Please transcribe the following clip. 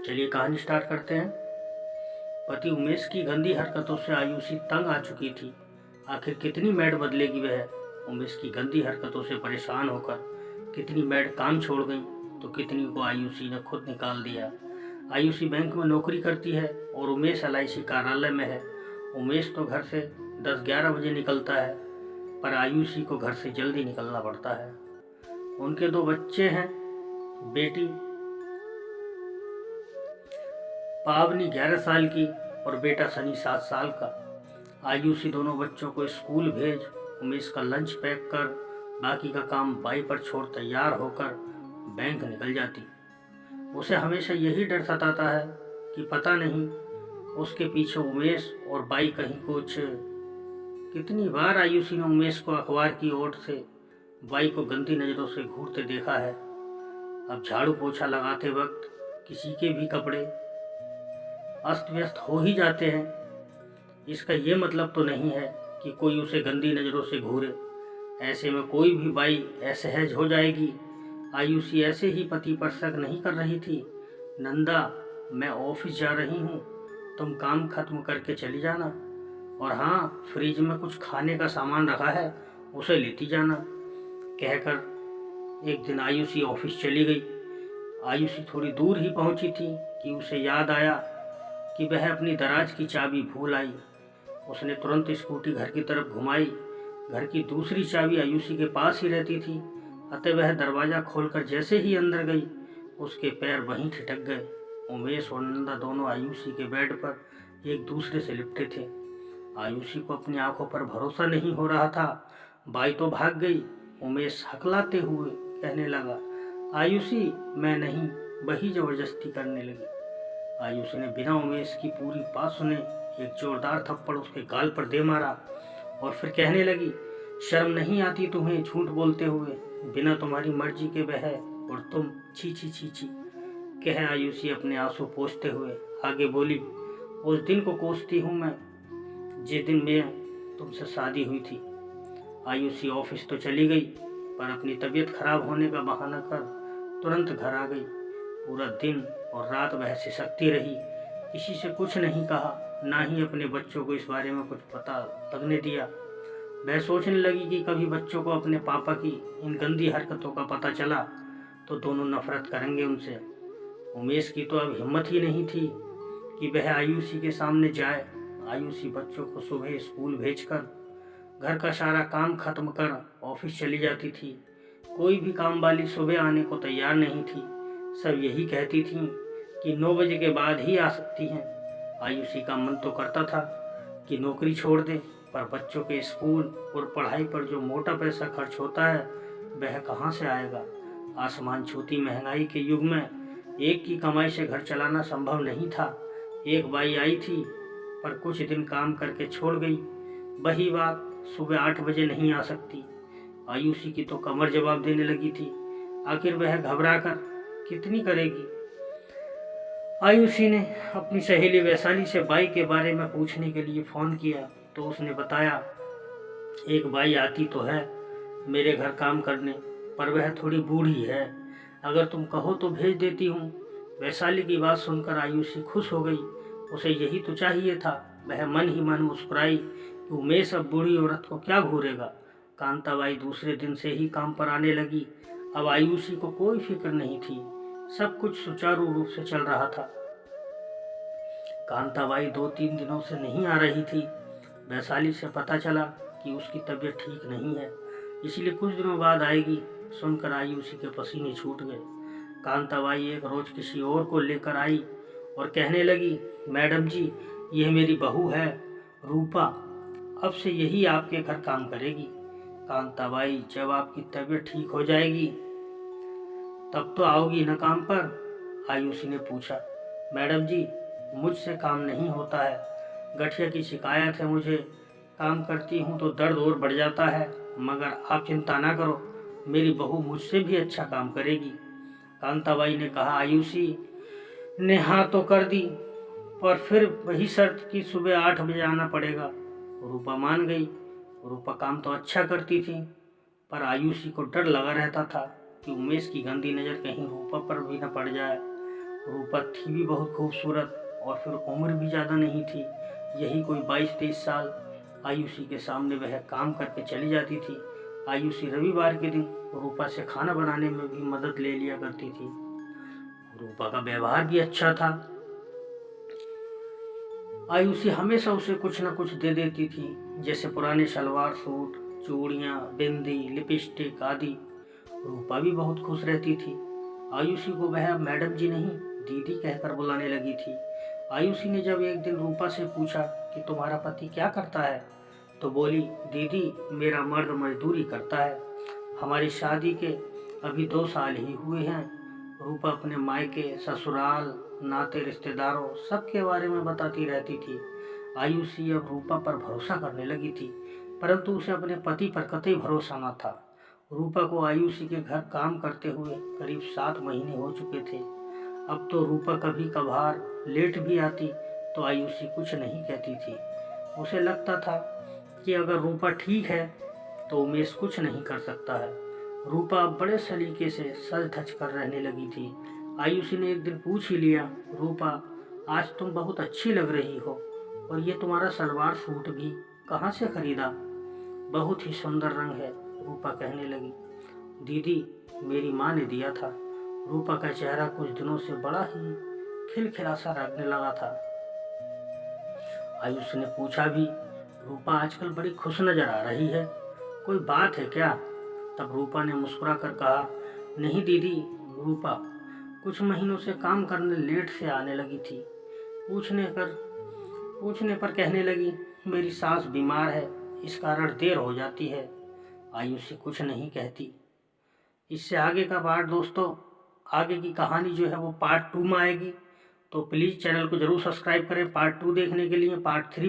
चलिए कहानी स्टार्ट करते हैं। पति उमेश की गंदी हरकतों से आयुषी तंग आ चुकी थी। आखिर कितनी मैड बदलेगी वह। उमेश की गंदी हरकतों से परेशान होकर कितनी मैड काम छोड़ गई तो कितनी को आयुषी ने खुद निकाल दिया। आयुषी बैंक में नौकरी करती है और उमेश LIC कार्यालय में है। उमेश तो घर से 10-11 बजे निकलता है, पर आयुषी को घर से जल्दी निकलना पड़ता है। उनके 2 बच्चे हैं, बेटी पावनी 11 साल की और बेटा सनी 7 साल का। आयुषी दोनों बच्चों को स्कूल भेज, उमेश का लंच पैक कर, बाकी का काम बाई पर छोड़ तैयार होकर बैंक निकल जाती। उसे हमेशा यही डर सताता है कि पता नहीं उसके पीछे उमेश और बाई कहीं कुछ। कितनी बार आयुषी ने उमेश को अखबार की ओर से बाई को गंदी नज़रों से घूरते देखा है। अब झाड़ू पोछा लगाते वक्त किसी के भी कपड़े अस्त व्यस्त हो ही जाते हैं। इसका ये मतलब तो नहीं है कि कोई उसे गंदी नज़रों से घूरे। ऐसे में कोई भी बाई असहज हो जाएगी। आयुषी ऐसे ही पति पर शक नहीं कर रही थी। नंदा, मैं ऑफिस जा रही हूँ, तुम काम खत्म करके चली जाना, और हाँ, फ्रिज में कुछ खाने का सामान रखा है, उसे लेती जाना, कहकर एक दिन आयुषी ऑफिस चली गई। आयुषी थोड़ी दूर ही पहुंची थी कि उसे याद आया कि वह अपनी दराज की चाबी भूल आई। उसने तुरंत स्कूटी घर की तरफ घुमाई। घर की दूसरी चाबी आयुषी के पास ही रहती थी, अतः वह दरवाज़ा खोलकर जैसे ही अंदर गई, उसके पैर वहीं ठिठक गए। उमेश और नंदा दोनों आयुषी के बेड पर एक दूसरे से लिपटे थे। आयुषी को अपनी आंखों पर भरोसा नहीं हो रहा था। बाई तो भाग गई। उमेश हकलाते हुए कहने लगा, आयुषी, मैं नहीं, वही जबरदस्ती करने लगी। आयुषी ने बिना उमेश की पूरी बात सुने एक जोरदार थप्पड़ उसके गाल पर दे मारा और फिर कहने लगी, शर्म नहीं आती तुम्हें झूठ बोलते हुए, बिना तुम्हारी मर्जी के वह है और तुम छी छी छी छी, कह आयुषी अपने आंसू पोंछते हुए आगे बोली, उस दिन को कोसती हूँ मैं जिस दिन में तुमसे शादी हुई थी। आयुषी ऑफिस तो चली गई, पर अपनी तबीयत खराब होने का बहाना कर तुरंत घर आ गई। पूरा दिन और रात वह सिसकती रही, किसी से कुछ नहीं कहा, ना ही अपने बच्चों को इस बारे में कुछ पता लगने दिया। वह सोचने लगी कि कभी बच्चों को अपने पापा की इन गंदी हरकतों का पता चला तो दोनों नफरत करेंगे उनसे। उमेश की तो अब हिम्मत ही नहीं थी कि वह आयुषी के सामने जाए। आयुषी बच्चों को सुबह स्कूल भेजकर घर का सारा काम खत्म कर ऑफिस चली जाती थी। कोई भी काम वाली सुबह आने को तैयार नहीं थी। सब यही कहती थीं कि 9 बजे के बाद ही आ सकती हैं। आयुषी का मन तो करता था कि नौकरी छोड़ दे, पर बच्चों के स्कूल और पढ़ाई पर जो मोटा पैसा खर्च होता है वह कहाँ से आएगा। आसमान छूती महंगाई के युग में एक की कमाई से घर चलाना संभव नहीं था। एक बाई आई थी, पर कुछ दिन काम करके छोड़ गई। वही बात, सुबह 8 बजे नहीं आ सकती। आयुषी की तो कमर जवाब देने लगी थी। आखिर वह घबराकर कितनी करेगी। आयुषी ने अपनी सहेली वैशाली से बाई के बारे में पूछने के लिए फ़ोन किया तो उसने बताया, एक बाई आती तो है मेरे घर काम करने, पर वह थोड़ी बूढ़ी है, अगर तुम कहो तो भेज देती हूँ। वैशाली की बात सुनकर आयुषी खुश हो गई। उसे यही तो चाहिए था। वह मन ही मन मुस्कुराई कि उमेश अब बूढ़ी औरत को क्या घूरेगा। कांताबाई दूसरे दिन से ही काम पर आने लगी। अब आयुषी को कोई फिक्र नहीं थी, सब कुछ सुचारू रूप से चल रहा था। कांताबाई 2-3 दिनों से नहीं आ रही थी। वैशाली से पता चला कि उसकी तबीयत ठीक नहीं है, इसलिए कुछ दिनों बाद आएगी। सुनकर आयुषी के पसीने छूट गए। कांताबाई एक रोज किसी और को लेकर आई और कहने लगी, मैडम जी, यह मेरी बहू है रूपा, अब से यही आपके घर काम करेगी। कांताबाई, जब आपकी तबीयत ठीक हो जाएगी तब तो आओगी न काम पर? आयुषी ने पूछा। मैडम जी, मुझसे काम नहीं होता है, गठिया की शिकायत है मुझे, काम करती हूँ तो दर्द और बढ़ जाता है, मगर आप चिंता ना करो, मेरी बहू मुझसे भी अच्छा काम करेगी। कांताबाई ने कहा। आयुषी ने हाँ तो कर दी, पर फिर वही शर्त कि सुबह 8 बजे आना पड़ेगा। रूपा मान गई। रूपा काम तो अच्छा करती थी, पर आयुषी को डर लगा रहता था कि उमेश की गंदी नज़र कहीं रूपा पर भी न पड़ जाए। रूपा थी भी बहुत खूबसूरत और फिर उम्र भी ज़्यादा नहीं थी, यही कोई 22-23 साल। आयुषी के सामने वह काम करके चली जाती थी। आयुषी रविवार के दिन रूपा से खाना बनाने में भी मदद ले लिया करती थी। रूपा का व्यवहार भी अच्छा था। आयुषी हमेशा उसे कुछ न कुछ दे देती थी, जैसे पुराने सलवार सूट, चूड़ियाँ, बिंदी, लिपस्टिक आदि। रूपा भी बहुत खुश रहती थी। आयुषी को वह अब मैडम जी नहीं, दीदी कहकर बुलाने लगी थी। आयुषी ने जब एक दिन रूपा से पूछा कि तुम्हारा पति क्या करता है, तो बोली, दीदी मेरा मर्द मजदूरी करता है। हमारी शादी के अभी 2 साल ही हुए हैं। रूपा अपने मायके, ससुराल, नाते रिश्तेदारों सबके बारे में बताती रहती थी। आयुषी अब रूपा पर भरोसा करने लगी थी, परंतु उसे अपने पति पर कतई भरोसा न था। रूपा को आयुषी के घर काम करते हुए करीब 7 महीने हो चुके थे। अब तो रूपा कभी कभार लेट भी आती तो आयुषी कुछ नहीं कहती थी। उसे लगता था कि अगर रूपा ठीक है तो उमेश कुछ नहीं कर सकता है। रूपा बड़े सलीके से सज धज कर रहने लगी थी। आयुषी ने एक दिन पूछ ही लिया, रूपा आज तुम बहुत अच्छी लग रही हो, और ये तुम्हारा सलवार सूट भी कहाँ से खरीदा? बहुत ही सुंदर रंग है, रूपा कहने लगी। दीदी मेरी माँ ने दिया था। रूपा का चेहरा कुछ दिनों से बड़ा ही खिलखिला सा लगने लगा था। आयुषी ने पूछा भी, रूपा आजकल बड़ी खुश नजर आ रही है, कोई बात है क्या? तब रूपा ने मुस्कुरा कर कहा, नहीं दीदी। रूपा कुछ महीनों से काम करने लेट से आने लगी थी। पूछने पर कहने लगी, मेरी सास बीमार है, इस कारण देर हो जाती है। आयुषी कुछ नहीं कहती। इससे आगे का पार्ट दोस्तों, आगे की कहानी जो है वो पार्ट 2 में आएगी, तो प्लीज़ चैनल को ज़रूर सब्सक्राइब करें पार्ट 2 देखने के लिए। पार्ट 3